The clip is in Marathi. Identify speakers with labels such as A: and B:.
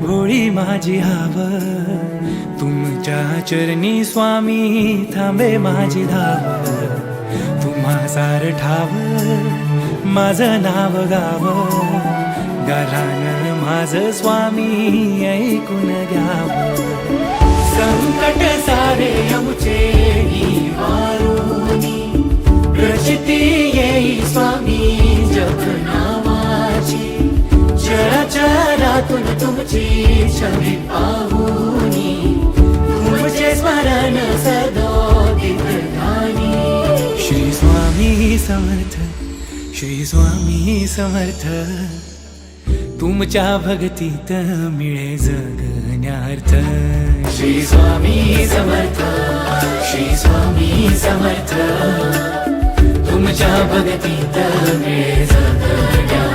A: भोळी माझी हाव, तुमच्या चरणी स्वामी थांबे माझी धाव. तुम्हा सार ठाव माझं नाव गाव, गालान माझं स्वामी ऐकून घ्याव. संकट सारे आमचे निवारुनी, प्रचिती येई स्वामी जप नावाची. चराचरातून तुमची छवी पाहुनी, तुमचे स्मरण सदोदित ध्यानी. श्री स्वामी समर्थ, श्री स्वामी समर्थ, तुमच्या भक्तीत मिळे जगण्यार्थ. श्री स्वामी समर्थ, श्री स्वामी समर्थ, तुमच्या भक्तीत मिळे जगण्यार्थ.